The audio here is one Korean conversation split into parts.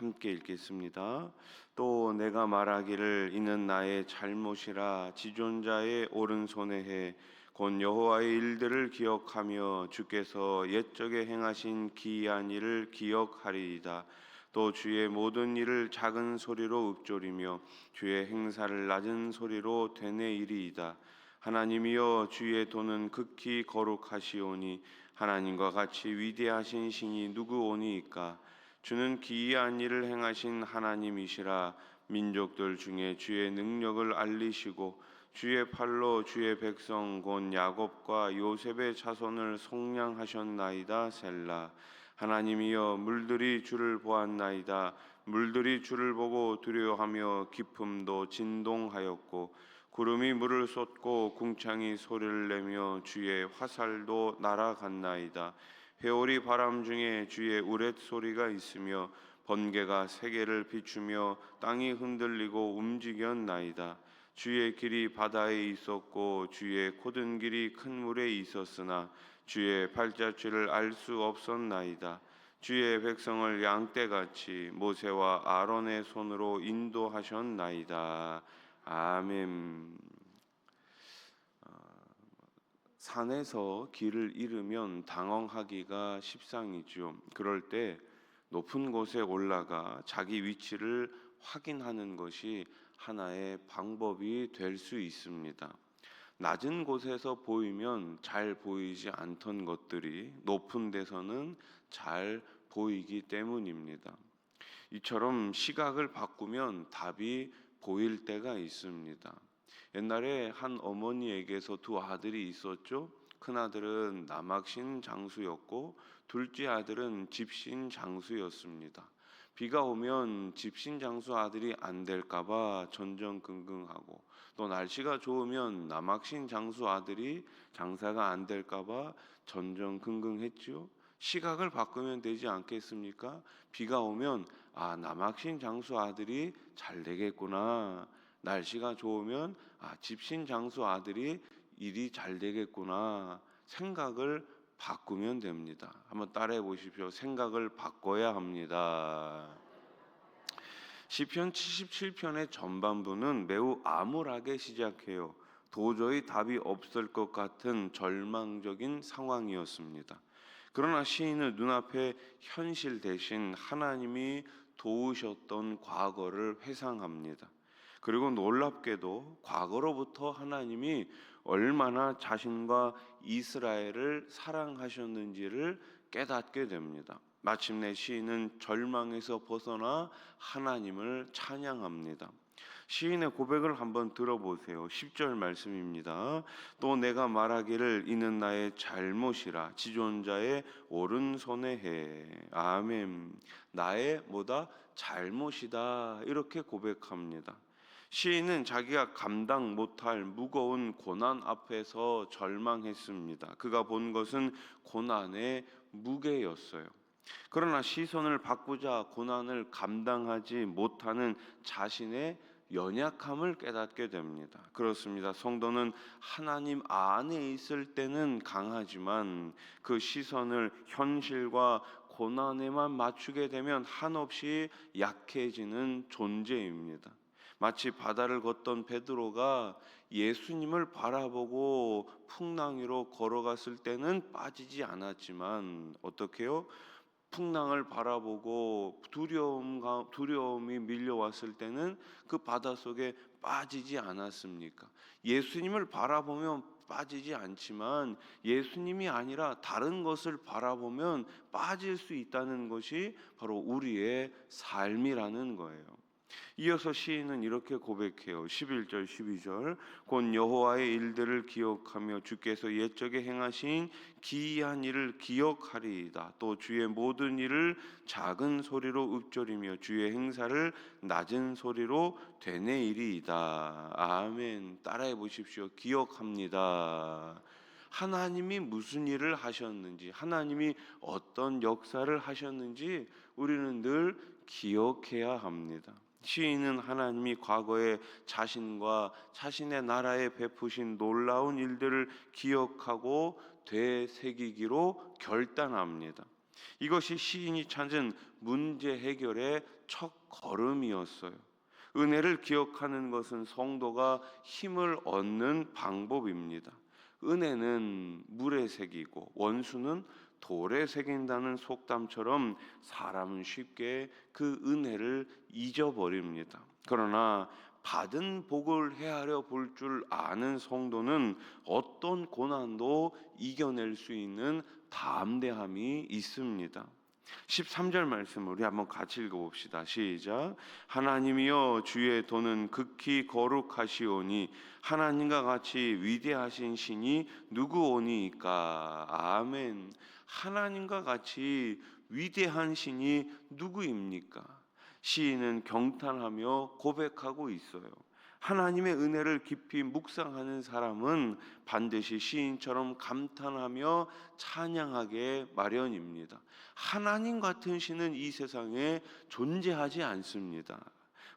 함께 읽겠습니다. 또 내가 말하기를 이는 나의 잘못이라 지존자의 오른손에 해 곧 여호와의 일들을 기억하며 주께서 옛적에 행하신 기이한 일을 기억하리이다. 또 주의 모든 일을 작은 소리로 읊조리며 주의 행사를 낮은 소리로 되뇌이리이다. 하나님이여, 주의 도는 극히 거룩하시오니 하나님과 같이 위대하신 신이 누구오니이까. 주는 기이한 일을 행하신 하나님이시라. 민족들 중에 주의 능력을 알리시고 주의 팔로 주의 백성 곧 야곱과 요셉의 자손을 속량하셨나이다. 셀라. 하나님이여, 물들이 주를 보았나이다. 물들이 주를 보고 두려워하며 깊음도 진동하였고 구름이 물을 쏟고 궁창이 소리를 내며 주의 화살도 날아갔나이다. 회오리 바람 중에 주의 우렛 소리가 있으며 번개가 세계를 비추며 땅이 흔들리고 움직였나이다. 주의 길이 바다에 있었고 주의 곧은 길이 큰 물에 있었으나 주의 발자취를 알 수 없었나이다. 주의 백성을 양떼같이 모세와 아론의 손으로 인도하셨나이다. 아멘. 산에서 길을 잃으면 당황하기가 십상이죠. 그럴 때 높은 곳에 올라가 자기 위치를 확인하는 것이 하나의 방법이 될 수 있습니다. 낮은 곳에서 보이면 잘 보이지 않던 것들이 높은 데서는 잘 보이기 때문입니다. 이처럼 시각을 바꾸면 답이 보일 때가 있습니다. 옛날에 한 어머니에게서 두 아들이 있었죠. 큰아들은 남학신 장수였고 둘째 아들은 집신 장수였습니다. 비가 오면 집신 장수 아들이 안 될까봐 전전긍긍하고 또 날씨가 좋으면 남학신 장수 아들이 장사가 안 될까봐 전전긍긍했죠. 시각을 바꾸면 되지 않겠습니까? 비가 오면 남학신 장수 아들이 잘 되겠구나. 날씨가 좋으면 집신 장수 아들이 일이 잘 되겠구나. 생각을 바꾸면 됩니다. 한번 따라해 보십시오. 생각을 바꿔야 합니다. 시편 77편의 전반부는 매우 암울하게 시작해요. 도저히 답이 없을 것 같은 절망적인 상황이었습니다. 그러나 시인은 눈앞에 현실 대신 하나님이 도우셨던 과거를 회상합니다. 그리고 놀랍게도 과거로부터 하나님이 얼마나 자신과 이스라엘을 사랑하셨는지를 깨닫게 됩니다. 마침내 시인은 절망에서 벗어나 하나님을 찬양합니다. 시인의 고백을 한번 들어보세요. 10절 말씀입니다. 또 내가 말하기를 이는 나의 잘못이라 지존자의 오른손에 해. 아멘. 나의 잘못이다. 이렇게 고백합니다. 시인은 자기가 감당 못할 무거운 고난 앞에서 절망했습니다. 그가 본 것은 고난의 무게였어요. 그러나 시선을 바꾸자 고난을 감당하지 못하는 자신의 연약함을 깨닫게 됩니다. 그렇습니다. 성도는 하나님 안에 있을 때는 강하지만 그 시선을 현실과 고난에만 맞추게 되면 한없이 약해지는 존재입니다. 마치 바다를 걷던 베드로가 예수님을 바라보고 풍랑 위로 걸어갔을 때는 빠지지 않았지만 어떻게요? 풍랑을 바라보고 두려움이 밀려왔을 때는 그 바다 속에 빠지지 않았습니까? 예수님을 바라보면 빠지지 않지만 예수님이 아니라 다른 것을 바라보면 빠질 수 있다는 것이 바로 우리의 삶이라는 거예요. 이어서 시인은 이렇게 고백해요. 11절 12절 곧 여호와의 일들을 기억하며 주께서 옛적에 행하신 기이한 일을 기억하리이다. 또 주의 모든 일을 작은 소리로 읊조리며 주의 행사를 낮은 소리로 되뇌이리이다. 아멘. 따라해 보십시오. 기억합니다. 하나님이 무슨 일을 하셨는지, 하나님이 어떤 역사를 하셨는지 우리는 늘 기억해야 합니다. 시인은 하나님이 과거에 자신과 자신의 나라에 베푸신 놀라운 일들을 기억하고 되새기기로 결단합니다. 이것이 시인이 찾은 문제 해결의 첫 걸음이었어요. 은혜를 기억하는 것은 성도가 힘을 얻는 방법입니다. 은혜는 물에 새기고 원수는 돌에 새긴다는 속담처럼 사람은 쉽게 그 은혜를 잊어버립니다. 그러나 받은 복을 헤아려 볼 줄 아는 성도는 어떤 고난도 이겨낼 수 있는 담대함이 있습니다. 13절 말씀 우리 한번 같이 읽어봅시다. 시작. 하나님이여 주의 도는 극히 거룩하시오니 하나님과 같이 위대하신 신이 누구오니까. 아멘. 하나님과 같이 위대한 신이 누구입니까? 시인은 경탄하며 고백하고 있어요. 하나님의 은혜를 깊이 묵상하는 사람은 반드시 시인처럼 감탄하며 찬양하게 마련입니다. 하나님 같은 신은 이 세상에 존재하지 않습니다.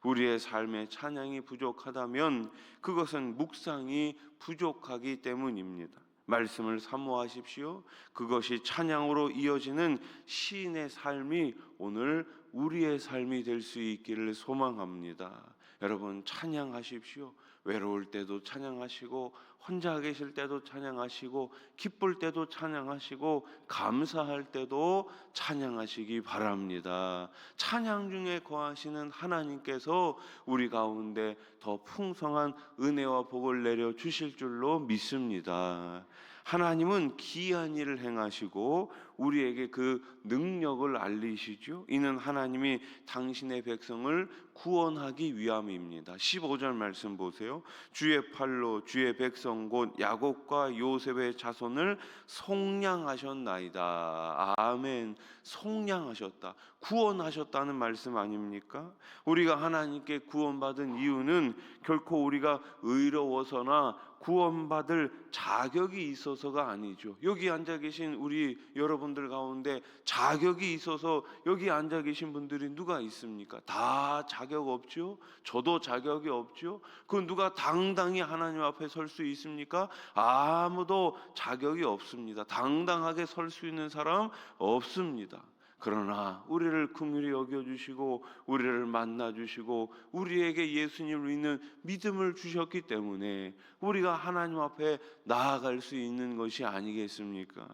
우리의 삶에 찬양이 부족하다면 그것은 묵상이 부족하기 때문입니다. 말씀을 사모하십시오. 그것이 찬양으로 이어지는 시인의 삶이 오늘 우리의 삶이 될 수 있기를 소망합니다. 여러분 찬양하십시오. 외로울 때도 찬양하시고 혼자 계실 때도 찬양하시고 기쁠 때도 찬양하시고 감사할 때도 찬양하시기 바랍니다. 찬양 중에 거하시는 하나님께서 우리 가운데 더 풍성한 은혜와 복을 내려 주실 줄로 믿습니다. 하나님은 기이한 일을 행하시고 우리에게 그 능력을 알리시죠. 이는 하나님이 당신의 백성을 구원하기 위함입니다. 15절 말씀 보세요. 주의 팔로 주의 백성 곧 야곱과 요셉의 자손을 속량하셨나이다. 아멘. 속량하셨다. 구원하셨다는 말씀 아닙니까? 우리가 하나님께 구원받은 이유는 결코 우리가 의로워서나 구원받을 자격이 있어서가 아니죠. 여기 앉아 계신 우리 여러분들 가운데 자격이 있어서 여기 앉아 계신 분들이 누가 있습니까? 다 자격 없죠. 저도 자격이 없죠. 그 누가 당당히 하나님 앞에 설 수 있습니까? 아무도 자격이 없습니다. 당당하게 설 수 있는 사람 없습니다. 그러나 우리를 긍휼히 여겨주시고 우리를 만나주시고 우리에게 예수님을 믿는 믿음을 주셨기 때문에 우리가 하나님 앞에 나아갈 수 있는 것이 아니겠습니까?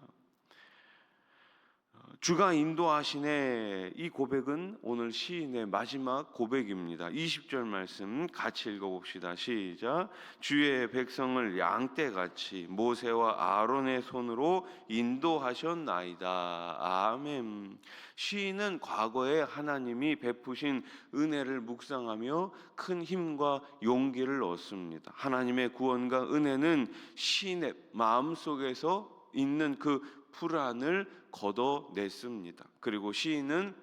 주가 인도하시네. 이 고백은 오늘 시인의 마지막 고백입니다. 20절 말씀 같이 읽어봅시다. 시작. 주의 백성을 양떼같이 모세와 아론의 손으로 인도하셨나이다. 아멘. 시인은 과거에 하나님이 베푸신 은혜를 묵상하며 큰 힘과 용기를 얻습니다. 하나님의 구원과 은혜는 시인의 마음속에서 있는 그 불안을 걷어냈습니다. 그리고 시인은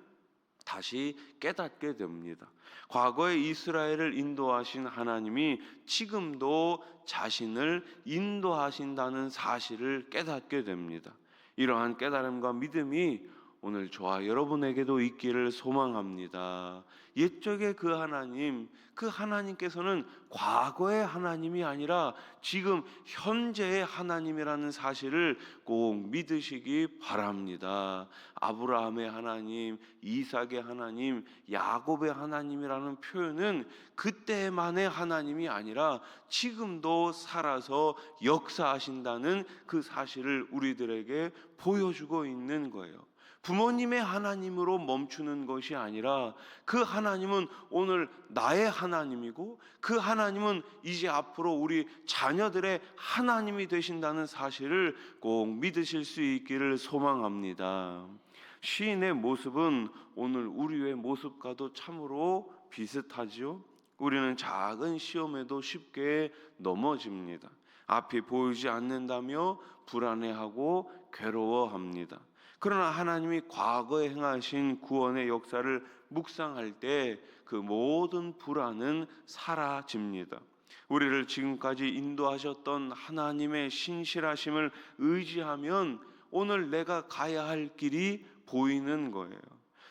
다시 깨닫게 됩니다. 과거에 이스라엘을 인도하신 하나님이 지금도 자신을 인도하신다는 사실을 깨닫게 됩니다. 이러한 깨달음과 믿음이 오늘 저와 여러분에게도 있기를 소망합니다. 옛적의 그 하나님께서는 과거의 하나님이 아니라 지금 현재의 하나님이라는 사실을 꼭 믿으시기 바랍니다. 아브라함의 하나님, 이삭의 하나님, 야곱의 하나님이라는 표현은 그때만의 하나님이 아니라 지금도 살아서 역사하신다는 그 사실을 우리들에게 보여주고 있는 거예요. 부모님의 하나님으로 멈추는 것이 아니라 그 하나님은 오늘 나의 하나님이고 그 하나님은 이제 앞으로 우리 자녀들의 하나님이 되신다는 사실을 꼭 믿으실 수 있기를 소망합니다. 시인의 모습은 오늘 우리의 모습과도 참으로 비슷하지요. 우리는 작은 시험에도 쉽게 넘어집니다. 앞이 보이지 않는다며 불안해하고 괴로워합니다. 그러나 하나님이 과거에 행하신 구원의 역사를 묵상할 때 그 모든 불안은 사라집니다. 우리를 지금까지 인도하셨던 하나님의 신실하심을 의지하면 오늘 내가 가야 할 길이 보이는 거예요.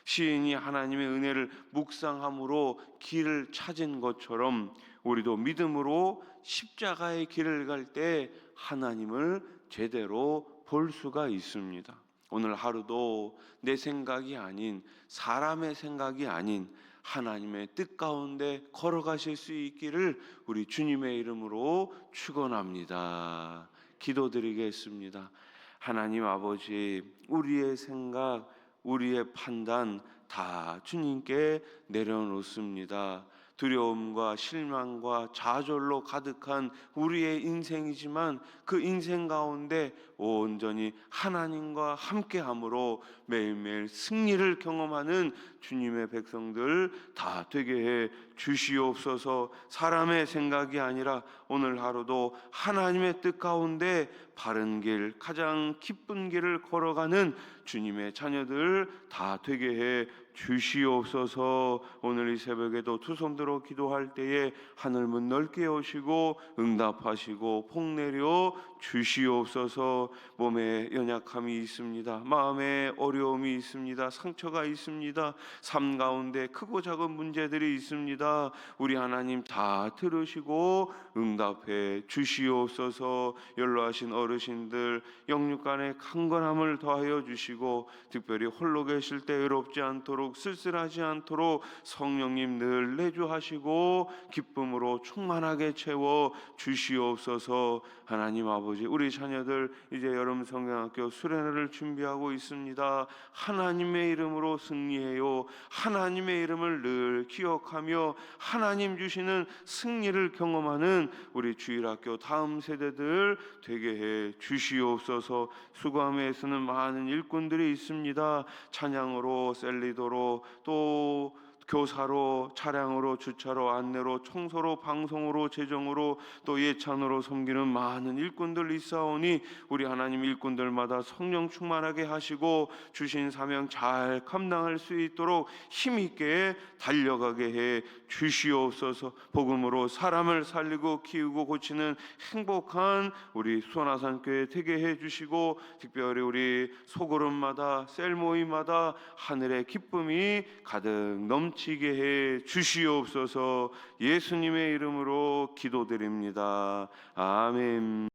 시인이 하나님의 은혜를 묵상함으로 길을 찾은 것처럼 우리도 믿음으로 십자가의 길을 갈 때 하나님을 제대로 볼 수가 있습니다. 오늘 하루도 내 생각이 아닌, 사람의 생각이 아닌 하나님의 뜻 가운데 걸어가실 수 있기를 우리 주님의 이름으로 축원합니다. 기도드리겠습니다. 하나님 아버지, 우리의 생각, 우리의 판단 다 주님께 내려놓습니다. 두려움과 실망과 좌절로 가득한 우리의 인생이지만 그 인생 가운데 온전히 하나님과 함께함으로 매일매일 승리를 경험하는 주님의 백성들 다 되게 해 주시옵소서. 사람의 생각이 아니라 오늘 하루도 하나님의 뜻 가운데 바른 길, 가장 기쁜 길을 걸어가는 주님의 자녀들 다 되게 해 주시옵소서. 오늘 이 새벽에도 두 손 들어 기도할 때에 하늘문 넓게 여시고 응답하시고 복 내려 주시옵소서. 몸에 연약함이 있습니다. 마음에 어려움이 있습니다. 상처가 있습니다. 삶 가운데 크고 작은 문제들이 있습니다. 우리 하나님 다 들으시고 응답해 주시옵소서. 연로하신 어르신들 영육간의 강건함을 더하여 주시고 특별히 홀로 계실 때 외롭지 않도록 쓸쓸하지 않도록 성령님 늘 내주하시고 기쁨으로 충만하게 채워 주시옵소서. 하나님 아버지, 우리 자녀들 이제 여름 성경학교 수련회를 준비하고 있습니다. 하나님의 이름으로 승리해요. 하나님의 이름을 늘 기억하며 하나님 주시는 승리를 경험하는 우리 주일학교 다음 세대들 되게 해 주시옵소서. 수고함에 애쓰는 많은 일꾼들이 있습니다. 찬양으로, 셀리도로, 또 교사로, 차량으로, 주차로, 안내로, 청소로, 방송으로, 재정으로, 또 예찬으로 섬기는 많은 일꾼들 있사오니 우리 하나님 일꾼들마다 성령 충만하게 하시고 주신 사명 잘 감당할 수 있도록 힘있게 달려가게 해 주시옵소서. 복음으로 사람을 살리고 키우고 고치는 행복한 우리 수원아산교회 되게 해 주시고 특별히 우리 소그룹마다 셀 모임마다 하늘의 기쁨이 가득 넘치게 해 주시옵소서. 예수님의 이름으로 기도드립니다. 아멘.